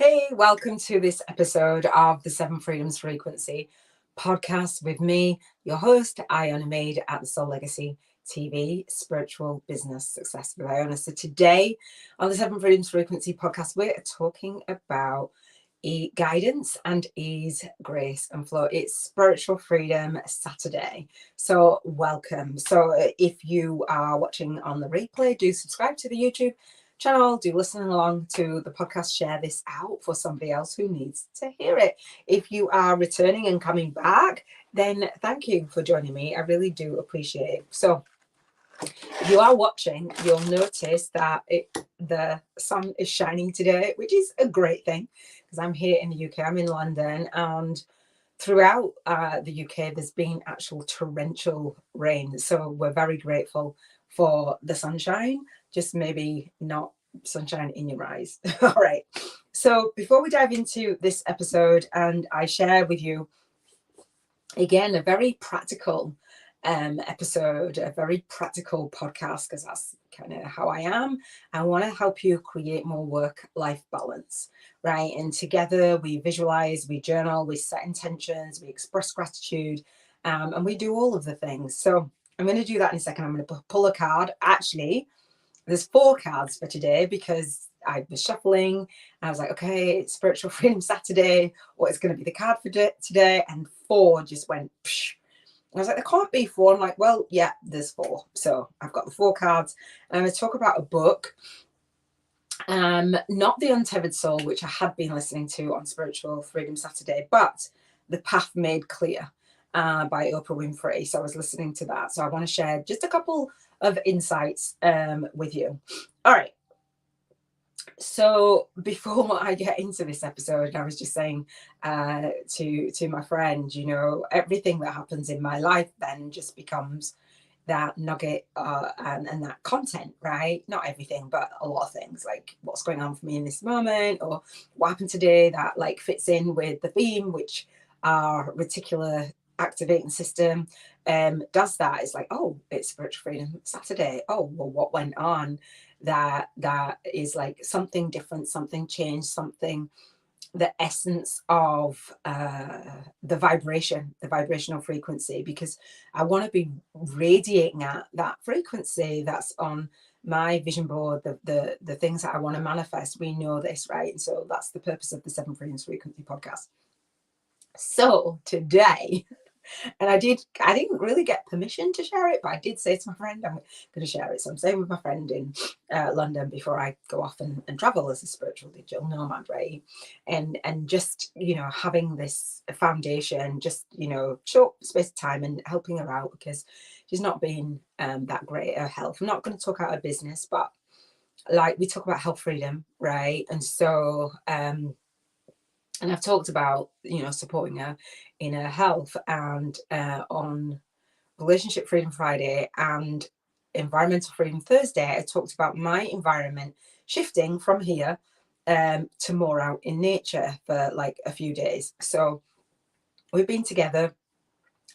Hey, welcome to this episode of the Seven Freedoms Frequency podcast with me, your host, Iona Meade at the Soul Legacy TV, Spiritual Business Success with Iona. So today on the Seven Freedoms Frequency podcast, we're talking about guidance and ease, grace and flow. It's Spiritual Freedom Saturday. So welcome. So if you are watching on the replay, do subscribe to the YouTube channel, do listen along to the podcast, share this out for somebody else who needs to hear it. If you are returning and coming back, then thank you for joining me. I really do appreciate it. So if you are watching, you'll notice that the sun is shining today, which is a great thing because I'm here in the UK. I'm in London, and throughout the UK there's been actual torrential rain, so we're very grateful for the sunshine, just maybe not sunshine in your eyes. All right, so before we dive into this episode and I share with you again a very practical episode, a very practical podcast, because that's kind of how I am. I want to help you create more work-life balance, right? And together we visualize, we journal, we set intentions, we express gratitude, and we do all of the things. So I'm going to do that in a second. I'm going to pull a card. Actually, there's 4 cards for today because I was shuffling and I was like, okay, it's Spiritual Freedom Saturday. What is going to be the card for today? And 4 just went psh. I was like, there can't be 4. I'm like, well, yeah, there's 4. So I've got the 4 cards. And I'm going to talk about a book, not The Untethered Soul, which I had been listening to on Spiritual Freedom Saturday, but The Path Made Clear by Oprah Winfrey. So I was listening to that. So I want to share just a couple of insights with you. All right. So before I get into this episode, I was just saying to my friend, you know, everything that happens in my life then just becomes that nugget and that content, right? Not everything, but a lot of things, like what's going on for me in this moment or what happened today that like fits in with the theme, which our reticular activating system does that. It's like, oh, it's Spiritual Freedom Saturday. Oh, well, what went on that is like something different, something changed, something, the essence of the vibrational frequency, because I want to be radiating at that frequency that's on my vision board, the things that I want to manifest. We know this, right? And so that's the purpose of the Seven Freedoms Frequency podcast. So today, and I didn't really get permission to share it, but I did say to my friend, I'm going to share it. So I'm staying with my friend in London before I go off and travel as a spiritual digital nomad, right? And just, you know, having this foundation, just, you know, short space of time and helping her out because she's not been that great at her health. I'm not going to talk about her business, but like we talk about health freedom, right? And so and I've talked about, you know, supporting her in her health, and on Relationship Freedom Friday and Environmental Freedom Thursday, I talked about my environment shifting from here to more out in nature for like a few days. So we've been together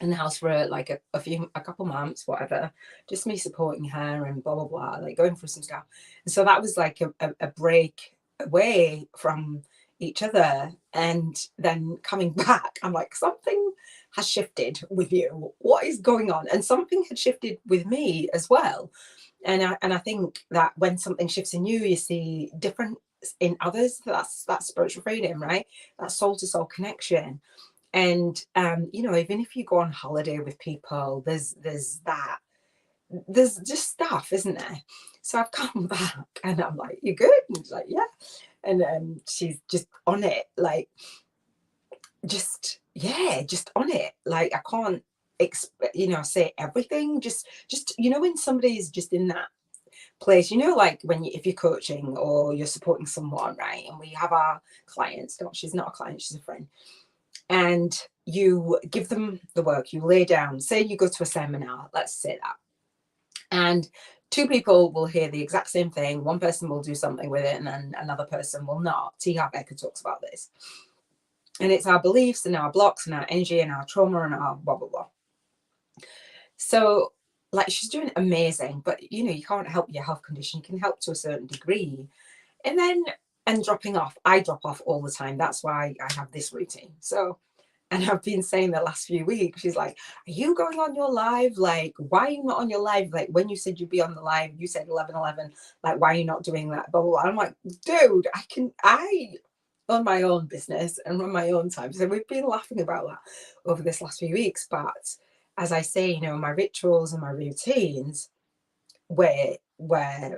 in the house for like a couple months, whatever, just me supporting her and blah, blah, blah, like going through some stuff. And so that was like a break away from each other, and then coming back I'm like, something has shifted with you, what is going on? And something had shifted with me as well. And I think that when something shifts in you, you see different in others. That's spiritual freedom, right? That soul to soul connection. And you know, even if you go on holiday with people, there's just stuff, isn't there? So I've come back and I'm like, you good? And she's like, yeah. And she's just on it, like just on it. Like I can't you know, say everything, just you know, when somebody's just in that place, you know, like when if you're coaching or you're supporting someone, right? And we have our clients, she's not a client, she's a friend, and you give them the work, you lay down, say you go to a seminar, let's say that, and 2 people will hear the exact same thing. One person will do something with it and then another person will not. T. Harv Eker talks about this. And it's our beliefs and our blocks and our energy and our trauma and our blah, blah, blah. So like she's doing amazing, but you know, you can't help your health condition. You can help to a certain degree. And then and dropping off. I drop off all the time. That's why I have this routine. So, and I've been saying the last few weeks, she's like, are you going on your live? Like, why are you not on your live? Like, when you said you'd be on the live, you said 11:11. Like, why are you not doing that? Blah, blah, blah. I'm like, dude, I own my own business and run my own time. So we've been laughing about that over this last few weeks. But as I say, you know, my rituals and my routines were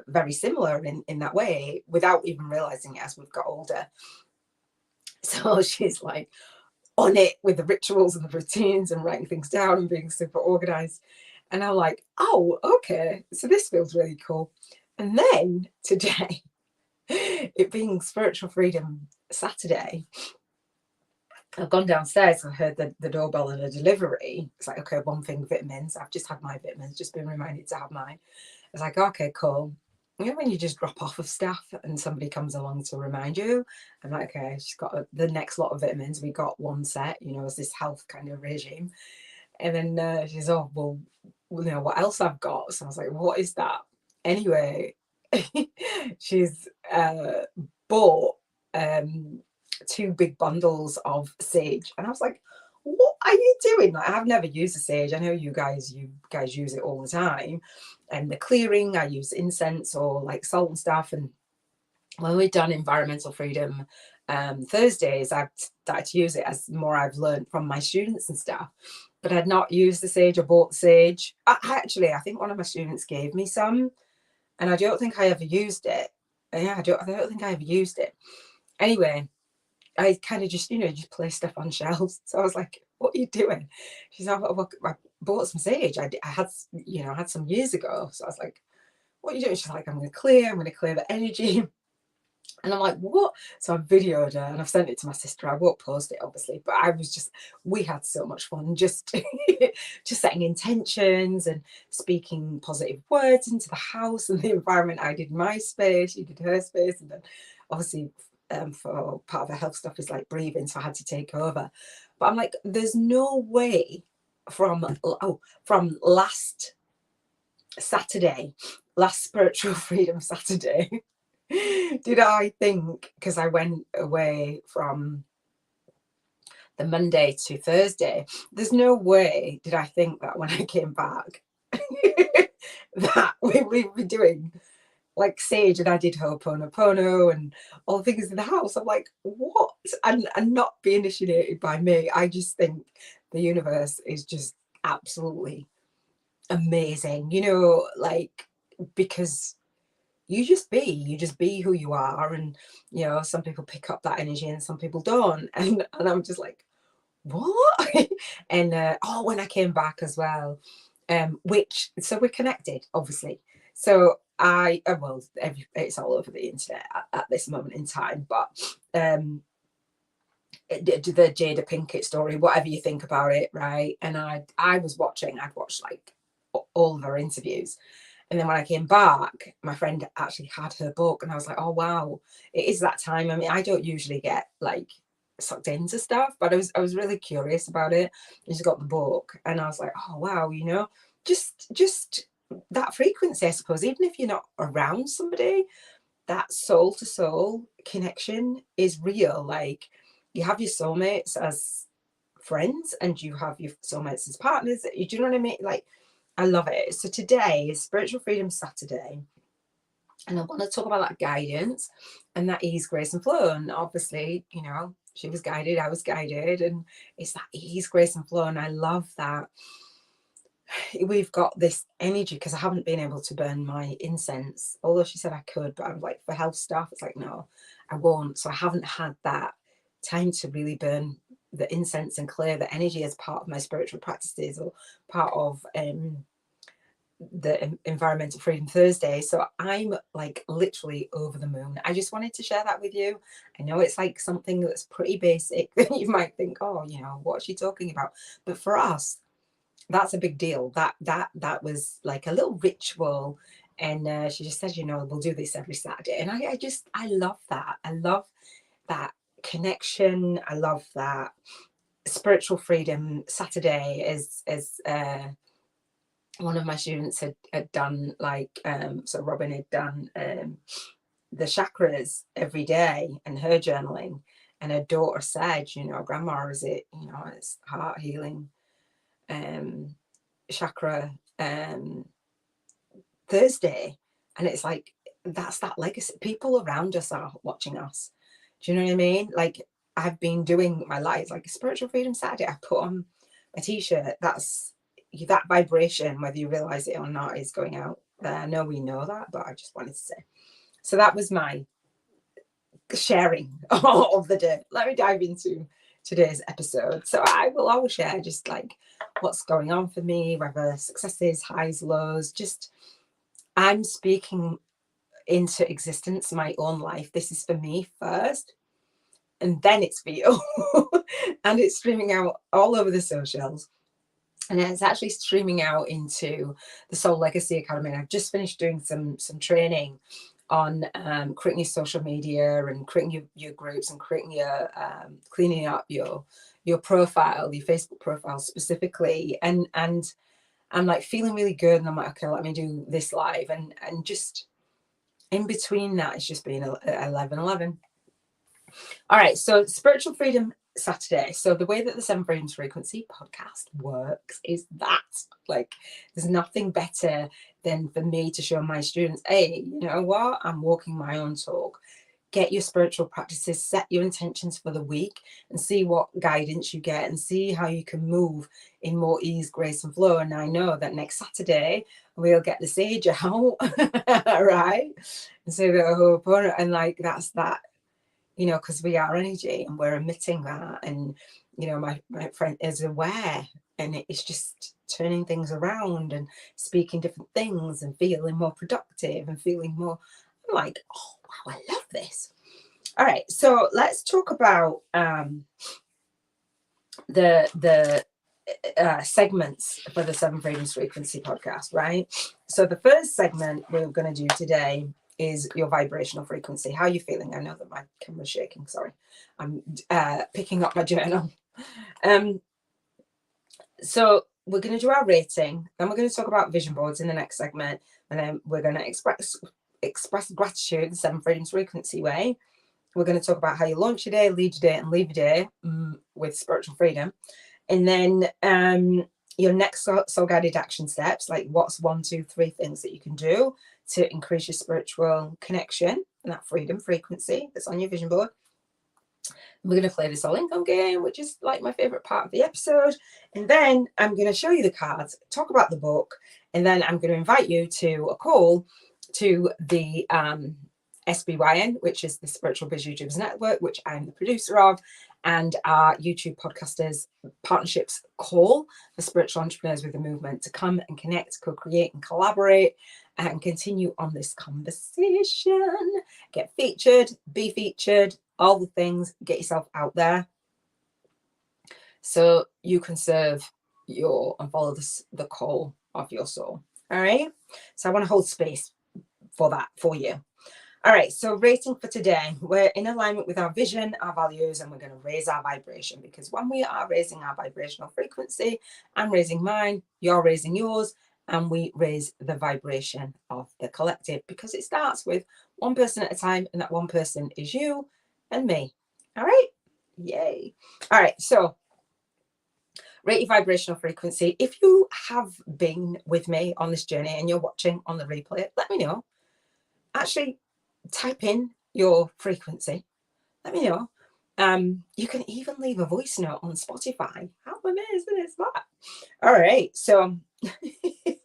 very similar in that way without even realizing it as we've got older. So she's like on it with the rituals and the routines and writing things down and being super organized. And I'm like, oh, okay, so this feels really cool. And then today, it being Spiritual Freedom Saturday, I've gone downstairs and heard the doorbell and a delivery. It's like, okay, one thing, vitamins. I've just had my vitamins, just been reminded to have mine. It's like, okay, cool. You know, when you just drop off of stuff and somebody comes along to remind you, I'm like, okay, she's got the next lot of vitamins. We got one set, you know, as this health kind of regime. And then she's, oh, well, you know, what else I've got? So I was like, what is that? Anyway, she's bought 2 big bundles of sage. And I was like, what are you doing? Like, I've never used a sage. I know you guys use it all the time. And the clearing, I use incense or like salt and stuff. And when we've done environmental freedom Thursdays, I've started to use it as more I've learned from my students and stuff. But I'd not used the sage or bought the sage. I think one of my students gave me some, and I don't think I ever used it. Yeah, I don't think I ever used it. Anyway, I kind of just, you know, just place stuff on shelves. So I was like, what are you doing? She's like, well, I bought some sage. I had, you know, I had some years ago. So I was like, what are you doing? She's like, I'm going to clear the energy. And I'm like, what? So I videoed her and I've sent it to my sister. I won't post it, obviously, but we had so much fun just setting intentions and speaking positive words into the house and the environment. I did my space, she did her space. And then obviously for part of the health stuff is like breathing. So I had to take over. But I'm like, there's no way from last Saturday, last Spiritual Freedom Saturday, did I think, because I went away from the Monday to Thursday, there's no way did I think that when I came back that we'd be doing like sage, and I did Ho'oponopono and all things in the house. I'm like, what? And not be initiated by me. I just think the universe is just absolutely amazing, you know, like, because you just be who you are. And you know, some people pick up that energy and some people don't. And I'm just like, what? And when I came back as well, so we're connected, obviously. So it's all over the internet at this moment in time. But the Jada Pinkett story, whatever you think about it, right? And I'd watched like all of her interviews. And then when I came back, my friend actually had her book, and I was like, oh wow, it is that time. I mean, I don't usually get like sucked into stuff, but I was really curious about it. And she got the book, and I was like, oh wow, you know, just that frequency, I suppose. Even if you're not around somebody, that soul to soul connection is real. Like, you have your soulmates as friends, and you have your soulmates as partners. Do you know what I mean? Like, I love it. So today is Spiritual Freedom Saturday, and I want to talk about that guidance and that ease, grace, and flow. And obviously, you know, she was guided, I was guided, and it's that ease, grace, and flow. And I love that we've got this energy, because I haven't been able to burn my incense, although she said I could, but I'm like, for health stuff, it's like, no, I won't. So I haven't had that time to really burn the incense and clear the energy as part of my spiritual practices, or part of the Environmental Freedom Thursday. So I'm like literally over the moon. I just wanted to share that with you. I know it's like something that's pretty basic that you might think, oh, you know, what's she talking about? But for us, that's a big deal. That was like a little ritual. And she just said, you know, we'll do this every Saturday. And I love that. I love that connection. I love that Spiritual Freedom Saturday is one of my students had done, like, so Robin had done the chakras every day and her journaling. And her daughter said, Grandma, is it, it's heart healing chakra Thursday. And it's like, that's that legacy. People around us are watching us. Do you know what I mean? Like, I've been doing my life like a Spiritual Freedom Saturday. I put on a t-shirt. That's that vibration, whether you realize it or not, is going out there. I know we know that, but I just wanted to say. So that was my sharing of the day. Let me dive into today's episode. So I will always share just like what's going on for me, whether successes, highs, lows, just I'm speaking into existence my own life. This is for me first, and then it's for you. And it's streaming out all over the socials. And it's actually streaming out into the Soul Legacy Academy. And I've just finished doing some training on creating your social media and creating your groups and creating your cleaning up your profile, your Facebook profile specifically. And I'm like feeling really good. And I'm like, okay, let me do this live. And just in between that, it's just been 11:11. All right, so Spiritual Freedom Saturday. So the way that the Seven Freedoms Frequency podcast works is that, like, there's nothing better than for me to show my students, hey, you know what? I'm walking my own talk. Get your spiritual practices, set your intentions for the week, and see what guidance you get, and see how you can move in more ease, grace, and flow. And I know that next Saturday we'll get the sage out, right? And so the whole, and like that's that. Because we are energy and we're emitting that. And, my friend is aware, and it's just turning things around and speaking different things and feeling more productive and feeling more, I'm like, oh, wow, I love this. All right. So let's talk about the segments for the Seven Freedoms Frequency podcast, right? So the first segment we're going to do today is your vibrational frequency. How are you feeling? I know that my camera's shaking. Sorry. I'm picking up my journal. So we're going to do our rating. Then we're going to talk about vision boards in the next segment. And then we're going to express gratitude the Seven Freedoms Frequency way. We're going to talk about how you launch your day, lead your day, and leave your day with spiritual freedom. And then your next soul guided action steps, like what's 1, 2, 3 things that you can do to increase your spiritual connection and that freedom frequency that's on your vision board. We're going to play the soul income game, which is like my favorite part of the episode. And then I'm going to show you the cards, talk about the book, and then I'm going to invite you to a call to the SBYN, which is the Spiritual Biz YouTubers Network, which I'm the producer of, and our YouTube podcasters partnerships call for spiritual entrepreneurs with a movement to come and connect, co-create, and collaborate, and continue on this conversation. Get featured, be featured, all the things. Get yourself out there so you can serve and follow the call of your soul. All right. So I want to hold space for that for you. All right, so rating for today, we're in alignment with our vision, our values, and we're going to raise our vibration, because when we are raising our vibrational frequency, I'm raising mine, you're raising yours, and we raise the vibration of the collective, because it starts with one person at a time, and that one person is you and me. All right, yay. All right, so rate your vibrational frequency. If you have been with me on this journey and you're watching on the replay, let me know. Actually, type in your frequency. Let me know. You can even leave a voice note on Spotify. How amazing is that? All right. So let me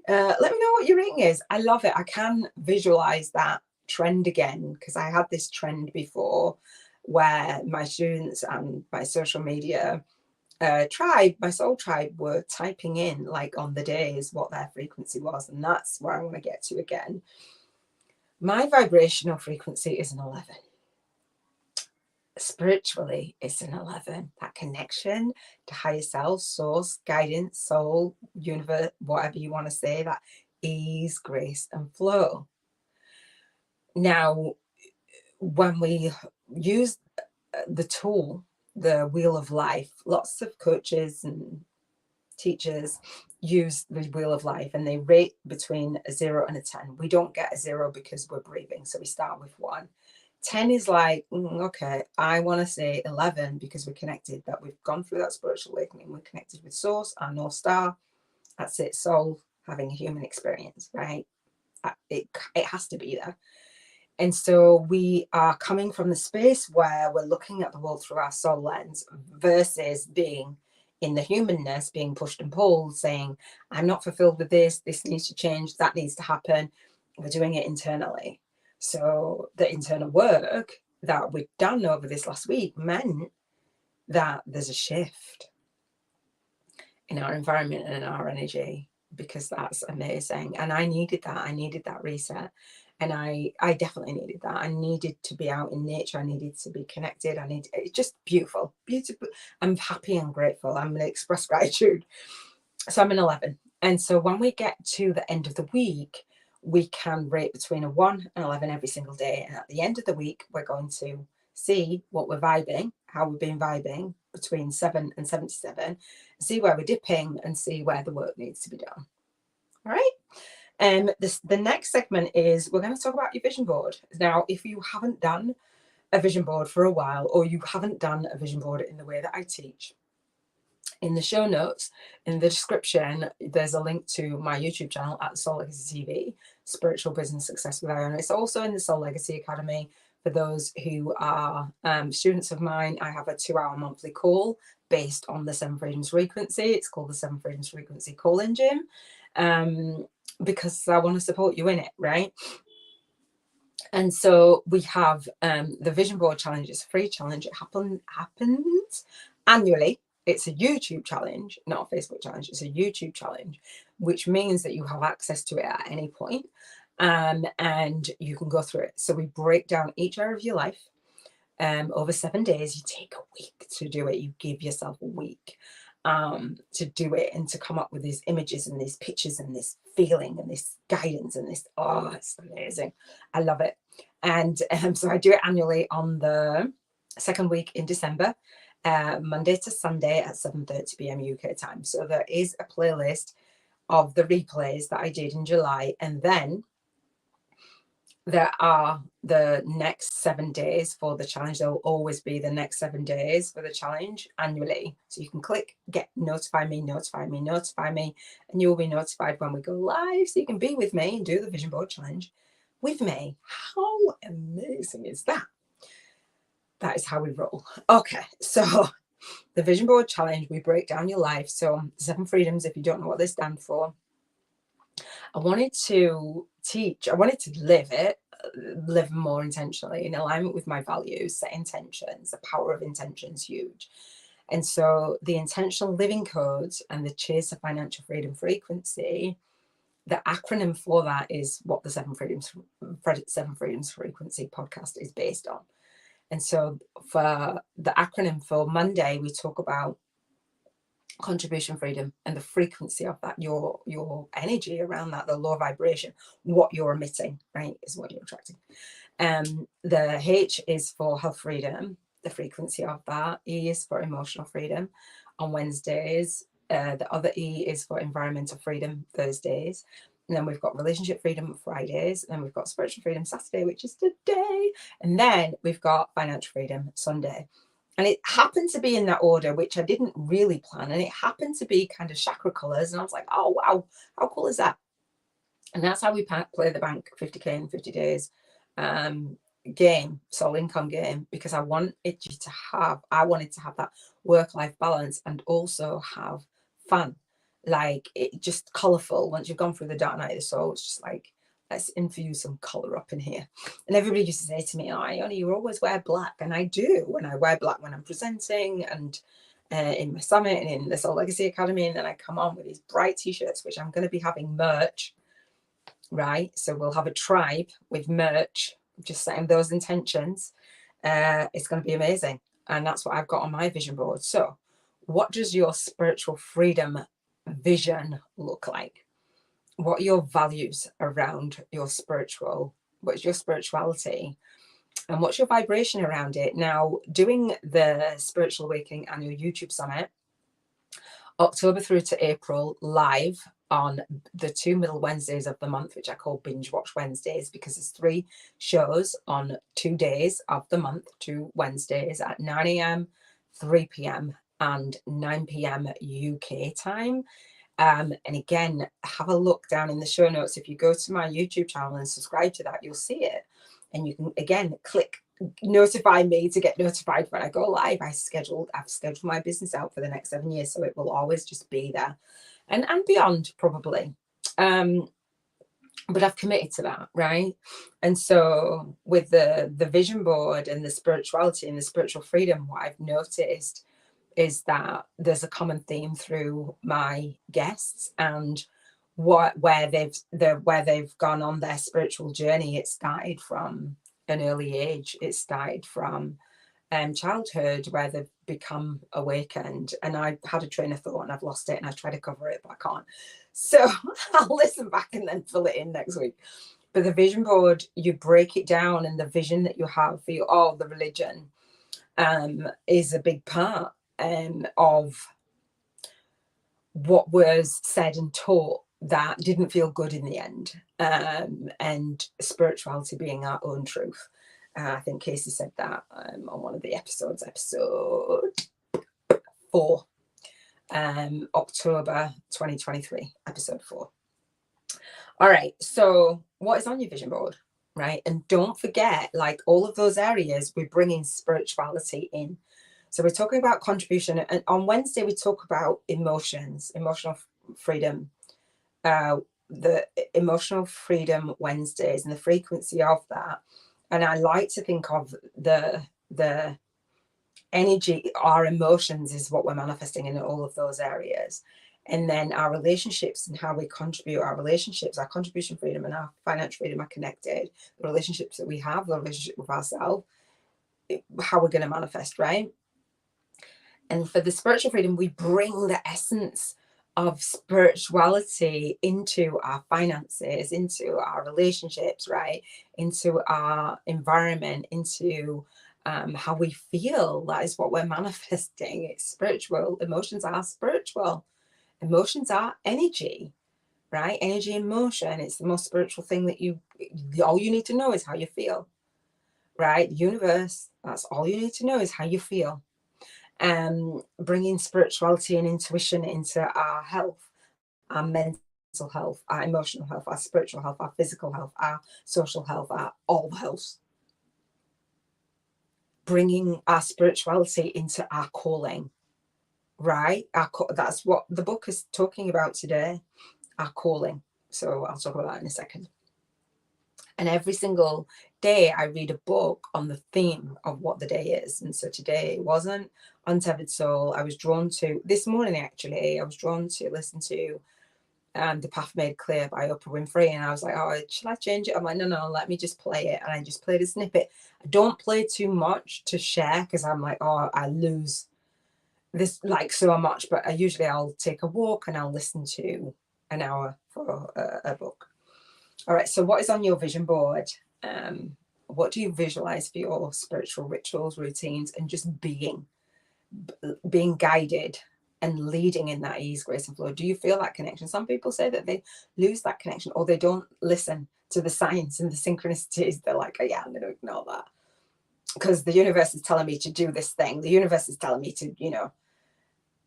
know what your rating is. I love it. I can visualize that trend again, because I had this trend before where my students and my social media tribe, my soul tribe, were typing in like on the days what their frequency was. And that's where I want to get to again. My vibrational frequency is an 11. Spiritually, it's an 11. That connection to higher self, source, guidance, soul, universe, whatever you want to say, that ease, grace, and flow. Now, when we use the tool, the wheel of life, lots of coaches and teachers use the wheel of life and they rate between a 0 and a 10. We don't get a 0 because we're breathing, so we start with 1. 10 is like, okay, I want to say 11 because we're connected, that we've gone through that spiritual awakening, we're connected with source, our North Star. That's it, soul having a human experience, right? It has to be there. And so we are coming from the space where we're looking at the world through our soul lens versus being in the humanness, being pushed and pulled, saying, I'm not fulfilled with this needs to change, that needs to happen. We're doing it internally. So the internal work that we've done over this last week meant that there's a shift in our environment and in our energy, because that's amazing. And I needed that reset. And I definitely needed that. I needed to be out in nature. I needed to be connected. It's just beautiful. I'm happy and grateful. I'm going to express gratitude. So I'm an 11. And so when we get to the end of the week, we can rate between a 1 and 11 every single day. And at the end of the week, we're going to see what we're vibing, how we've been vibing between 7 and 77, see where we're dipping and see where the work needs to be done. All right. The next segment is we're going to talk about your vision board. Now, if you haven't done a vision board for a while, or you haven't done a vision board in the way that I teach, in the show notes, in the description, there's a link to my YouTube channel at Soul Legacy TV, Spiritual Business Success with Iona. It's also in the Soul Legacy Academy. For those who are students of mine, I have a 2-hour monthly call based on the 7 Freedoms frequency. It's called the 7 Freedoms frequency call-in gym, because I want to support you in it, right? And so we have the Vision Board Challenge. It's a free challenge. It happens annually. It's a YouTube challenge, not a Facebook challenge. It's a YouTube challenge, which means that you have access to it at any point, and you can go through it. So we break down each area of your life over 7 days. You take a week to do it. You give yourself a week to do it and to come up with these images and these pictures and this feeling and this guidance and this, oh, it's amazing. I love it. And so I do it annually on the second week in December, Monday to Sunday at 7:30 p.m. UK time. So there is a playlist of the replays that I did in July, and then there are the next 7 days for the challenge. There will always be the next 7 days for the challenge annually. So you can click get notify me, and you will be notified when we go live. So you can be with me and do the Vision Board Challenge with me. How amazing is that? That is how we roll. Okay, so the Vision Board Challenge, we break down your life. So 7 Freedoms, if you don't know what they stand for, I wanted to live more intentionally in alignment with my values, set intentions. The power of intention is huge. And so the intentional living codes and the Cheers to Financial Freedom frequency, the acronym for that is what the 7 Freedoms frequency podcast is based on. And so for the acronym for Monday, we talk about contribution freedom and the frequency of that, your energy around that, the low vibration, what you're emitting, right, is what you're attracting. The H is for health freedom, the frequency of that. E is for emotional freedom on Wednesdays. The other E is for environmental freedom, Thursdays. And then we've got relationship freedom Fridays. And then we've got spiritual freedom Saturday, which is today. And then we've got financial freedom Sunday. And it happened to be in that order, which I didn't really plan. And it happened to be kind of chakra colors. And I was like, oh, wow, how cool is that? And that's how we play the bank 50K in 50 days game, soul income game, because I wanted to have that work-life balance and also have fun. Like, it just colorful. Once you've gone through the dark night of the soul, it's just like, let's infuse some color up in here. And everybody used to say to me, oh, Iona, you always wear black. And I do. When I wear black when I'm presenting and in my summit and in the Soul Legacy Academy. And then I come on with these bright t-shirts, which I'm going to be having merch, right? So we'll have a tribe with merch, just setting those intentions. It's going to be amazing. And that's what I've got on my vision board. So what does your spiritual freedom vision look like? What are your values around your what's your spirituality, and what's your vibration around it? Now, doing the Spiritual Awakening Annual YouTube Summit October through to April, live on the 2 middle Wednesdays of the month, which I call Binge Watch Wednesdays, because there's 3 shows on 2 days of the month, 2 Wednesdays at 9 a.m, 3 p.m, and 9 p.m. UK time. And again, have a look down in the show notes. If you go to my YouTube channel and subscribe to that, you'll see it. And you can, again, click notify me to get notified when I go live. I've scheduled my business out for the next 7 years, so it will always just be there, and beyond probably. But I've committed to that, right? And so with the vision board and the spirituality and the spiritual freedom, what I've noticed is that there's a common theme through my guests, and where they've gone on their spiritual journey. It started from an early age. It started from childhood, where they've become awakened. And I had a train of thought and I've lost it, and I try to cover it, but I can't. So I'll listen back and then fill it in next week. But the vision board, you break it down, and the vision that you have for the religion is a big part of what was said and taught that didn't feel good in the end, and spirituality being our own truth. I think Casey said that on one of the episodes, episode 4, October 2023, episode 4. All right, so what is on your vision board, right? And don't forget, like all of those areas, we're bringing spirituality in. So we're talking about contribution, and on Wednesday we talk about emotions, emotional freedom, the emotional freedom Wednesdays and the frequency of that. And I like to think of the energy, our emotions is what we're manifesting in all of those areas. And then our relationships and how we contribute, our relationships, our contribution freedom and our financial freedom are connected. The relationships that we have, the relationship with ourselves, how we're going to manifest, right? And for the spiritual freedom, we bring the essence of spirituality into our finances, into our relationships, right? Into our environment, into how we feel. That is what we're manifesting. It's spiritual. Emotions are spiritual. Emotions are energy, right? Energy and motion. It's the most spiritual thing that all you need to know is how you feel, right? The universe, that's all you need to know is how you feel. Bringing spirituality and intuition into our health, our mental health, our emotional health, our spiritual health, our physical health, our social health, our all health. Bringing our spirituality into our calling, right? That's what the book is talking about today, our calling. So I'll talk about that in a second. And every single day I read a book on the theme of what the day is. And so today wasn't Untethered Soul. I was drawn to, this morning actually, I was drawn to listen to The Path Made Clear by Oprah Winfrey. And I was like, oh, should I change it? I'm like, no, let me just play it. And I just played a snippet. I don't play too much to share because I'm like, oh, I lose this like so much. But I'll take a walk and I'll listen to an hour for a book. All right, so what is on your vision board? What do you visualize for your spiritual rituals, routines, and just being guided and leading in that ease, grace, and flow? Do you feel that connection? Some people say that they lose that connection, or they don't listen to the science and the synchronicities. They're like, oh yeah, I'm going to ignore that because the universe is telling me to do this thing. The universe is telling me to,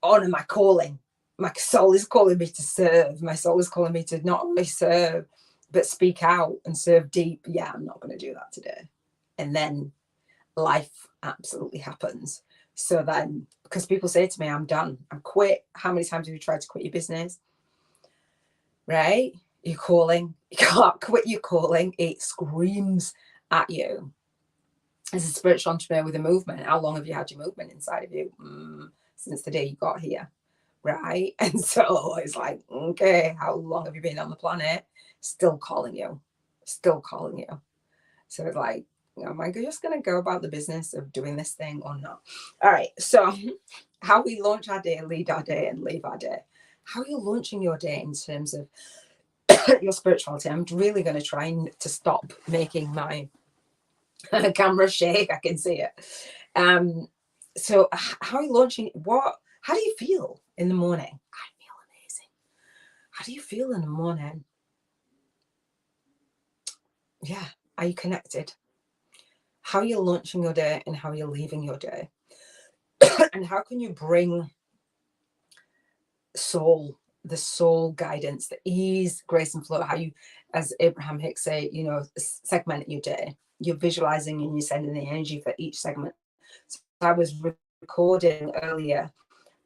honor my calling. My soul is calling me to serve. My soul is calling me to not only serve, but speak out and serve deep. Yeah, I'm not going to do that today. And then life absolutely happens. So then, because people say to me, I'm done, I'm quit. How many times have you tried to quit your business? Right? Your calling. You can't quit your calling. It screams at you. As a spiritual entrepreneur with a movement, how long have you had your movement inside of you? Since the day you got here. Right? And so it's like, okay, how long have you been on the planet? Still calling you. So it's like, am I just going to go about the business of doing this thing or not? All right. So how we launch our day, lead our day, and leave our day. How are you launching your day in terms of your spirituality? I'm really going to try to stop making my camera shake. I can see it. So how are you launching? How do you feel? in the morning, I feel amazing. How do you feel in the morning? Yeah. Are you connected? How you're launching your day and how you're leaving your day. And how can you bring the soul guidance, the ease, grace, and flow, how you, as Abraham Hicks say, you know, segment your day. You're visualizing and you're sending the energy for each segment. So I was recording earlier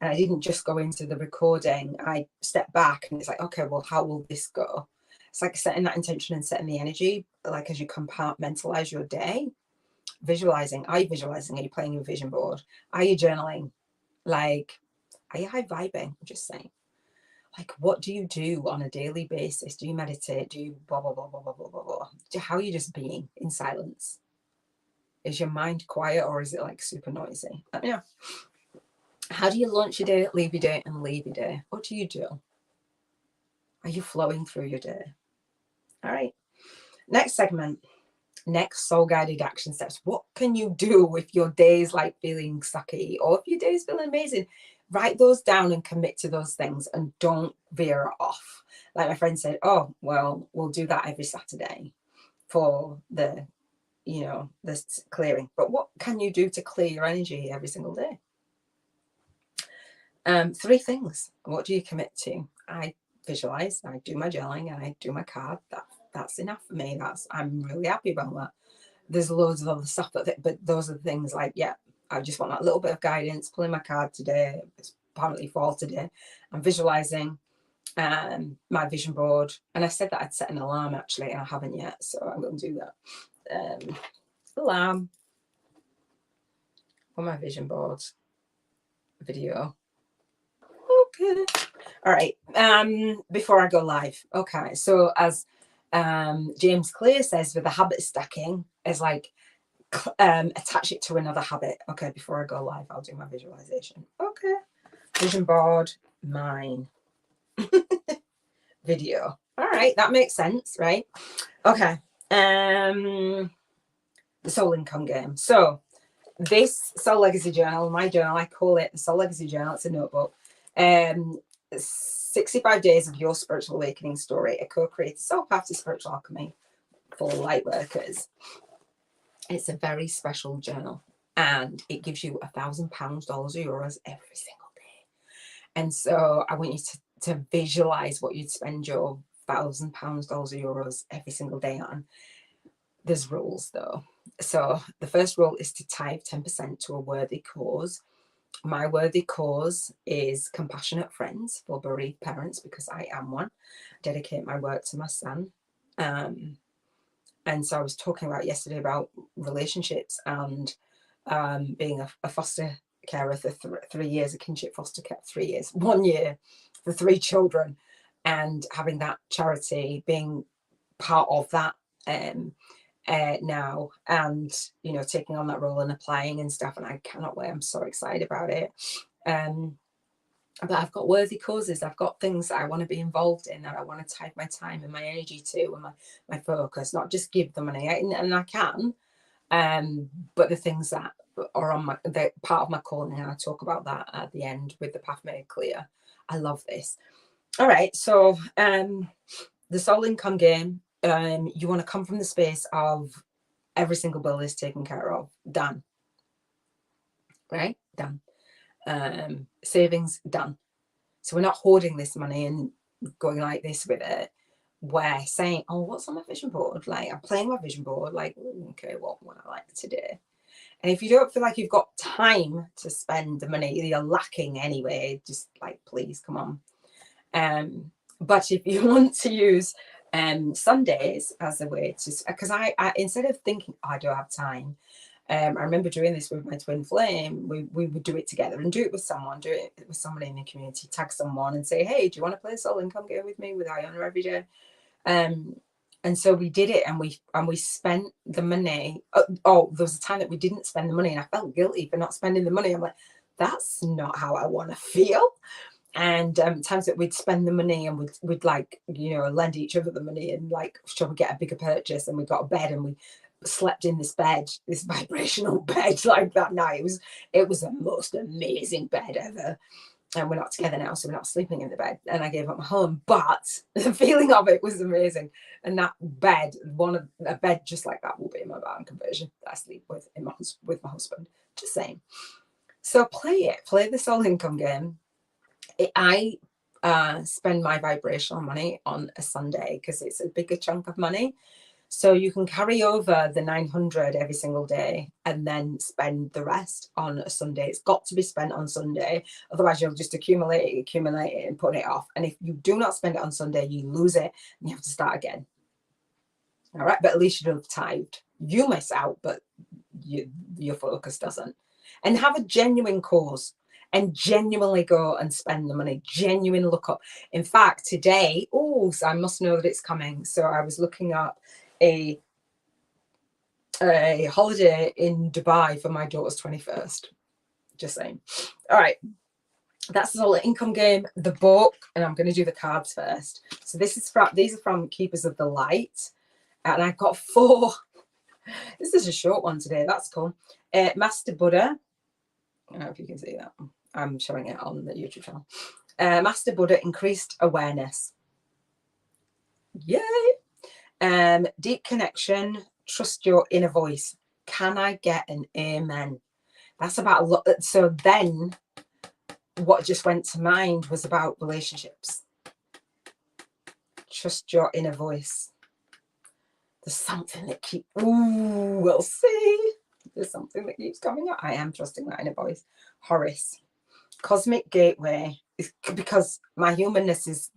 and I didn't just go into the recording. I stepped back and it's like, okay, well, how will this go? It's like setting that intention and setting the energy, like as you compartmentalize your day. Visualizing. Are you visualizing? Are you playing your vision board? Are you journaling? Like, are you high vibing? I'm just saying. Like, what do you do on a daily basis? Do you meditate? Do you blah, blah, blah, blah, blah, blah, blah, blah? How are you just being in silence? Is your mind quiet or is it like super noisy? Let me know. How do you launch your day, leave your day, and leave your day? What do you do? Are you flowing through your day? All right. Next segment. Next soul guided action steps. What can you do if your day is like feeling sucky or if your day is feeling amazing? Write those down and commit to those things and don't veer off. Like my friend said, oh, well, we'll do that every Saturday for the, you know, this clearing. But what can you do to clear your energy every single day? 3 things. What do you commit to? I visualize, I do my journaling, and I do my card. That's enough for me. I'm really happy about that. There's loads of other stuff, but those are the things like, yeah, I just want that little bit of guidance, pulling my card today. It's apparently fall today. I'm visualizing my vision board. And I said that I'd set an alarm actually, and I haven't yet. So I'm going to do that. Alarm on my vision board video. Okay. All right. Before I go live. Okay. So as James Clear says with the habit stacking, is like attach it to another habit. Okay, before I go live, I'll do my visualization. Okay. Vision board, mine. Video. All right, that makes sense, right? Okay. The soul income game. So this soul legacy journal, my journal, I call it the soul legacy journal. It's a notebook. 65 days of your spiritual awakening story, a co-created soul path to spiritual alchemy for light workers. It's a very special journal and it gives you £1,000, dollars, or euros every single day. And so I want you to visualize what you'd spend your £1,000, dollars, or euros every single day on. There's rules though. So the first rule is to tithe 10% to a worthy cause. My worthy cause is compassionate friends for bereaved parents, because I am one. I dedicate my work to my son. And so I was talking about yesterday about relationships and being a foster carer for 3 years, a kinship foster care 3 years, 1 year for 3 children, and having that charity, being part of that now, and you know, taking on that role and applying and stuff, and I cannot wait. I'm so excited about it. But I've got worthy causes. I've got things that I want to be involved in, that I want to take my time and my energy to, and my focus, not just give the money. And I can, but the things that are on the part of my calling, and I talk about that at the end with the path made clear. I love this. All right, so the soul income game. You want to come from the space of every single bill is taken care of, done. Right, done. Savings, done. So we're not hoarding this money and going like this with it. We're saying, oh, what's on my vision board? Like, I'm playing my vision board, like, okay, what would I like today? And if you don't feel like you've got time to spend the money, you're lacking anyway, just like, please come on. But if you want to use Sundays as a way to, because I instead of thinking, oh, I don't have time, I remember doing this with my twin flame. We would do it together and do it with someone in the community, tag someone and say, hey, do you want to play soul income game with me with Iona every day? And so we did it, and we spent the money. Oh, there was a time that we didn't spend the money, and I felt guilty for not spending the money. I'm like, that's not how I want to feel. And times that we'd spend the money and we'd like, you know, lend each other the money and like, shall we get a bigger purchase? And we got a bed and we slept in this bed, this vibrational bed like that night. It was the most amazing bed ever. and we're not together now, so we're not sleeping in the bed, and I gave up my home, but the feeling of it was amazing. And that bed, a bed just like that will be in my barn conversion that I sleep with with my husband. Just saying. So play the soul income game. I spend my vibrational money on a Sunday because it's a bigger chunk of money. So you can carry over the 900 every single day and then spend the rest on a Sunday. It's got to be spent on Sunday. Otherwise, you'll just accumulate it and put it off. And if you do not spend it on Sunday, you lose it and you have to start again. All right. But at least you'll have tithed. You miss out, but your focus doesn't. And have a genuine cause and genuinely go and spend the money. Genuine look up. In fact, today, so I must know that it's coming. So I was looking up a holiday in Dubai for my daughter's 21st. Just saying. All right. That's the Soul Income game, the book, and I'm going to do the cards first. So these are from Keepers of the Light. And I've got 4. This is a short one today. That's cool. Master Buddha. I don't know if you can see that. I'm showing it on the YouTube channel. Master Buddha, increased awareness. Yay. Deep connection, trust your inner voice. Can I get an amen? That's about a lot. So then what just went to mind was about relationships. Trust your inner voice. There's something that keeps, we'll see. There's something that keeps coming up. I am trusting that inner voice. Horus, cosmic gateway, because my humanness is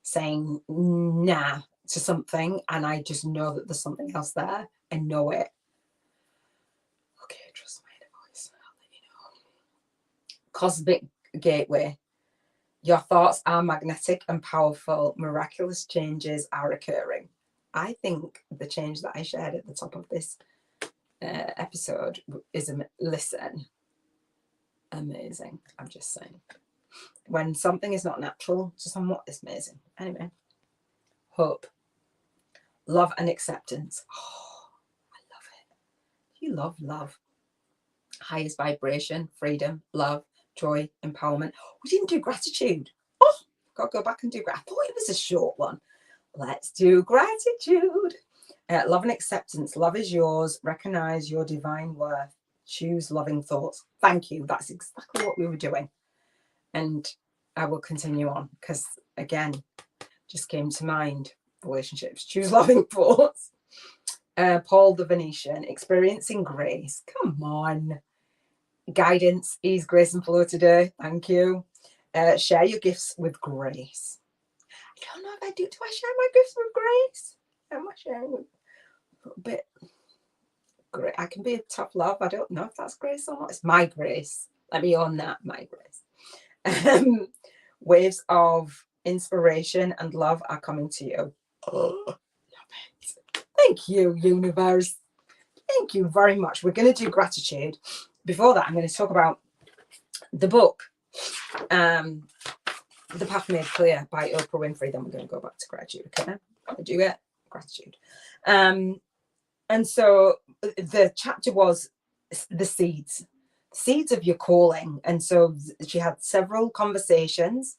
saying nah to something, and I just know that there's something else there. I know it. Okay, trust my inner voice. I'll let you know. Cosmic gateway. Your thoughts are magnetic and powerful. Miraculous changes are occurring. I think the change that I shared at the top of this episode is amazing. I'm just saying. When something is not natural to someone, it's amazing. Anyway. Hope. Love and acceptance. Oh, I love it. You love love. Highest vibration, freedom, love, joy, empowerment. We didn't do gratitude. Oh, got to go back and do gratitude. I thought it was a short one. Let's do gratitude. Love and acceptance. Love is yours. Recognize your divine worth. Choose loving thoughts. Thank you. That's exactly what we were doing. And I will continue on because, again, just came to mind. Relationships. Choose loving thoughts. Paul the Venetian. Experiencing grace. Come on. Guidance, ease, grace and flow today. Thank you. Share your gifts with grace. I don't know if I do. Do I share my gifts with grace? Am I sharing with a bit? Great. I can be a tough love. I don't know if that's grace or not. It's my grace. Let me own that. My grace. Waves of inspiration and love are coming to you. Oh, love it. Thank you, universe. Thank you very much. We're going to do gratitude. Before that, I'm going to talk about the book, The Path Made Clear by Oprah Winfrey. Then we're going to go back to gratitude. Okay, I do it. Gratitude. And so the chapter was the seeds of your calling. And so she had several conversations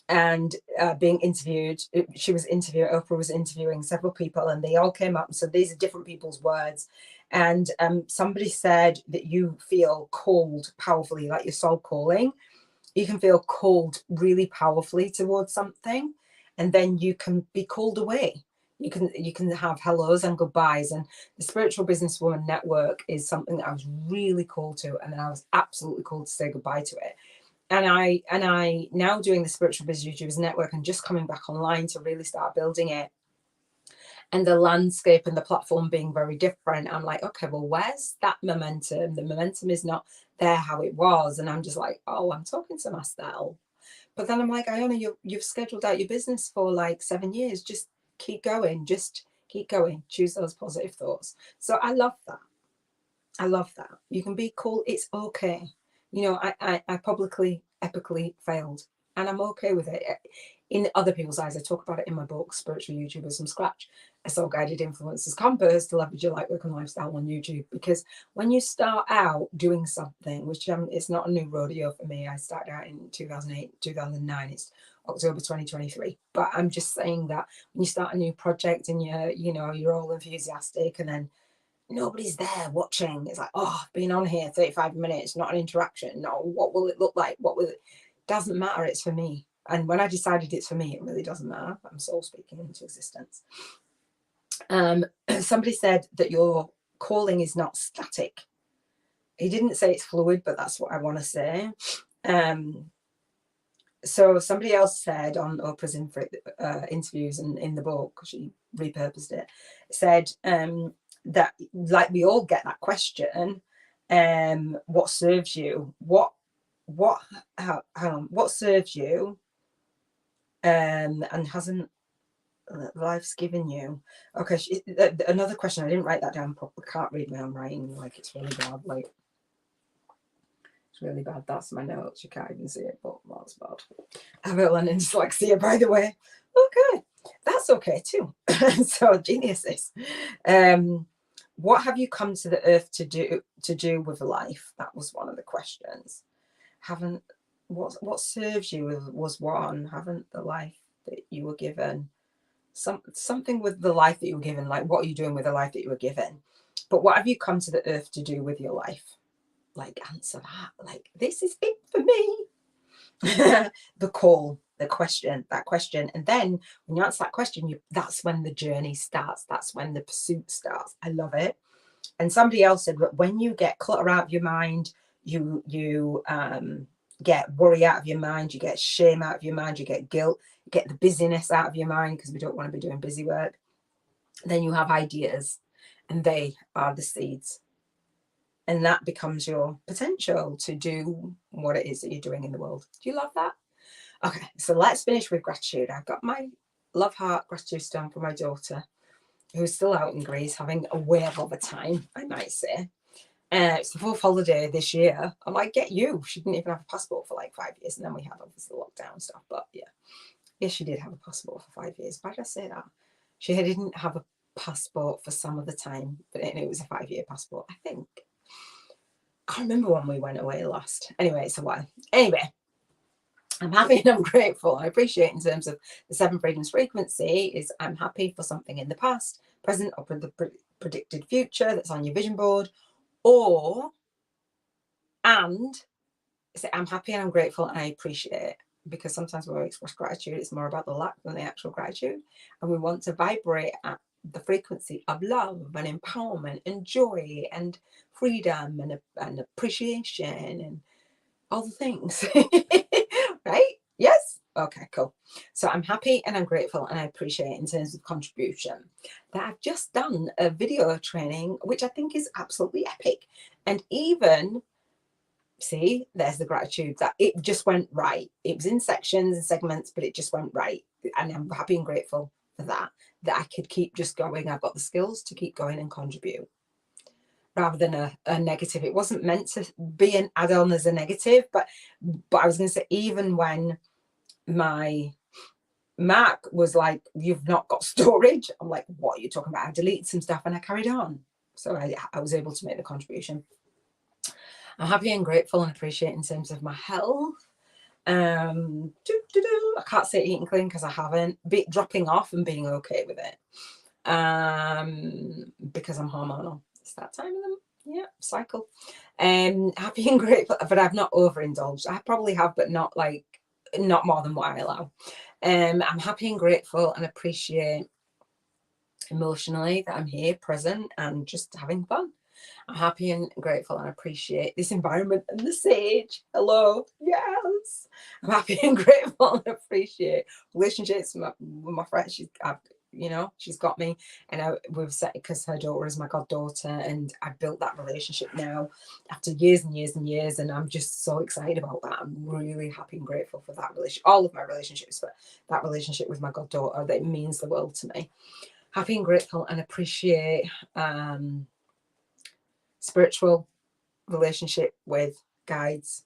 and being interviewed. Oprah was interviewing several people, and they all came up. So these are different people's words. And somebody said that you feel called powerfully, like your soul calling. You can feel called really powerfully towards something, and then you can be called away. You can have hellos and goodbyes. And the Spiritual Businesswoman Network is something that I was really called to, and then I was absolutely called to say goodbye to it. And I now doing the Spiritual Business YouTubers Network and just coming back online to really start building it. And the landscape and the platform being very different. I'm like, okay, well, where's that momentum? The momentum is not there how it was. And I'm just like, oh, I'm talking to myself. But then I'm like, Iona, you've scheduled out your business for like 7 years. Just keep going. Just keep going. Choose those positive thoughts. So I love that. I love that. You can be cool. It's okay. You know, I publicly, epically failed. And I'm okay with it. in other people's eyes. I talk about it in my book, Spiritual YouTubers from Scratch, a Soul-Guided Influencers Compass to leverage your Lightwork and Lifestyle on YouTube. Because when you start out doing something, which it's not a new rodeo for me. I started out in 2008, 2009. It's October 2023. But I'm just saying that when you start a new project and you're all enthusiastic and then nobody's there watching, it's like, oh, I've been on here 35 minutes, not an interaction. No, what will it look like? What will it? Doesn't matter. It's for me. And when I decided it's for me, it really doesn't matter. I'm soul speaking into existence. Somebody said that your calling is not static. He didn't say it's fluid, but that's what I want to say. So somebody else said on Oprah's interviews and in the book, she repurposed it, said that, like, we all get that question, what serves you? What serves you? And hasn't life's given you? Okay, another question. I didn't write that down properly. Can't read my own writing. Like, it's really bad. Like, it's really bad. That's my notes. You can't even see it, but that's bad. I have learning dyslexia, by the way. Okay, that's okay too. So geniuses. What have you come to the earth to do with life? That was one of the questions. What serves you was one. Haven't the life that you were given, something with the life that you were given, like, what are you doing with the life that you were given? But what have you come to the earth to do with your life? Like, answer that. Like, this is it for me. The call, that question. And then when you answer that question, that's when the journey starts. That's when the pursuit starts. I love it. And somebody else said that when you get clutter out of your mind, you get worry out of your mind, you get shame out of your mind, you get guilt, you get the busyness out of your mind, because we don't want to be doing busy work. Then you have ideas, and they are the seeds. And that becomes your potential to do what it is that you're doing in the world. Do you love that? Okay, so let's finish with gratitude. I've got my love heart gratitude stone for my daughter, who's still out in Greece, having a whale of a time, I might say. It's the 4th holiday this year. I'm like, get you. She didn't even have a passport for like 5 years. And then we had obviously lockdown stuff. But yeah, she did have a passport for 5 years. Why did I say that? She didn't have a passport for some of the time, but it was a 5-year passport, I think. I can't remember when we went away last. Anyway, it's a while. Anyway, I'm happy and I'm grateful. I appreciate, in terms of the 7 freedoms frequency, is I'm happy for something in the past, present, or the predicted future that's on your vision board. And say, I'm happy and I'm grateful and I appreciate it. Because sometimes when we express gratitude, it's more about the lack than the actual gratitude. And we want to vibrate at the frequency of love and empowerment and joy and freedom and appreciation and all the things. Right? Yes? Okay, cool. So I'm happy and I'm grateful and I appreciate it in terms of contribution. That I've just done a video training, which I think is absolutely epic. And even, see, there's the gratitude, that it just went right. It was in sections and segments, but it just went right. And I'm happy and grateful for that I could keep just going. I've got the skills to keep going and contribute, rather than a negative. It wasn't meant to be an add-on as a negative, but I was going to say, even when my Mac was like, you've not got storage, I'm like, what are you talking about? I deleted some stuff and I carried on. So I was able to make the contribution. I'm happy and grateful and appreciate in terms of my health. I can't say eating clean because I haven't. Dropping off and being okay with it. Because I'm hormonal. It's that time of the cycle. Happy and grateful, but I've not overindulged. I probably have, but not more than what I allow. I'm happy and grateful and appreciate emotionally that I'm here, present, and just having fun. I'm happy and grateful and appreciate this environment and the sage. Hello. Yes. I'm happy and grateful and appreciate relationships with my friends. She's got me, and we've set, because her daughter is my goddaughter, and I've built that relationship now after years and years and years, and I'm just so excited about that. I'm really happy and grateful for that relationship, all of my relationships, but that relationship with my goddaughter, that means the world to me. Happy and grateful and appreciate spiritual relationship with guides,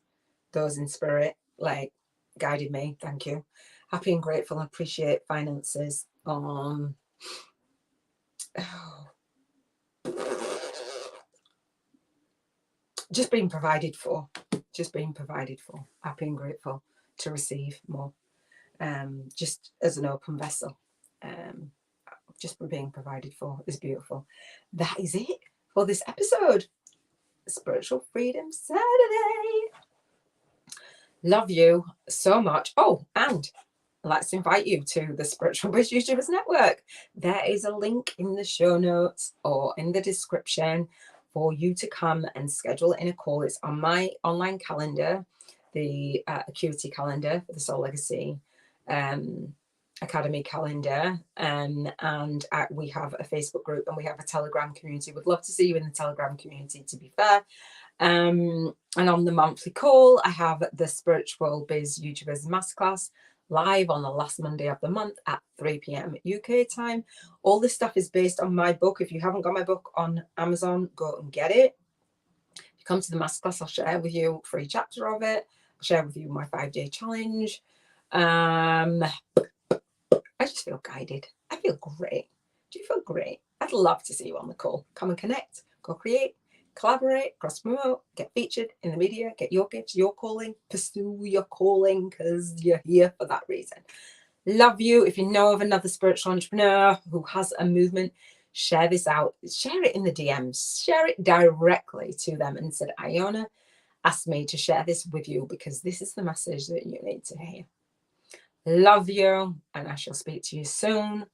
those in spirit, like, guided me. Thank you. happy and grateful and appreciate finances. Just being provided for. Just being provided for. Happy and grateful to receive more. Just as an open vessel. Just being provided for is beautiful. That is it for this episode. Spiritual Freedom Saturday. Love you so much. Oh, and let's invite you to the Spiritual Biz YouTubers Network. There is a link in the show notes or in the description for you to come and schedule in a call. It's on my online calendar, the Acuity calendar for the Soul Legacy Academy calendar, and we have a Facebook group and we have a Telegram community. Would love to see you in the Telegram community, to be fair. And on the monthly call, I have the Spiritual Biz YouTubers Masterclass live on the last Monday of the month at 3 p.m. UK time. All this stuff is based on my book. If you haven't got my book on Amazon, go and get it. If you come to the Masterclass, I'll share with you a free chapter of it. I'll share with you my 5-day challenge. I just feel guided. I feel great. Do you feel great? I'd love to see you on the call. Come and connect, co-create, collaborate, cross-promote, get featured in the media, get your gifts, your calling, pursue your calling because you're here for that reason. Love you. If you know of another spiritual entrepreneur who has a movement, share this out. Share it in the DMs. Share it directly to them and said, Iona asked me to share this with you because this is the message that you need to hear. Love you, and I shall speak to you soon.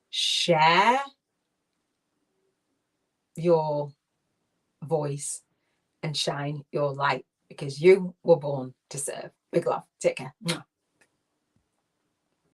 Share your voice and shine your light because you were born to serve. Big love. Take care.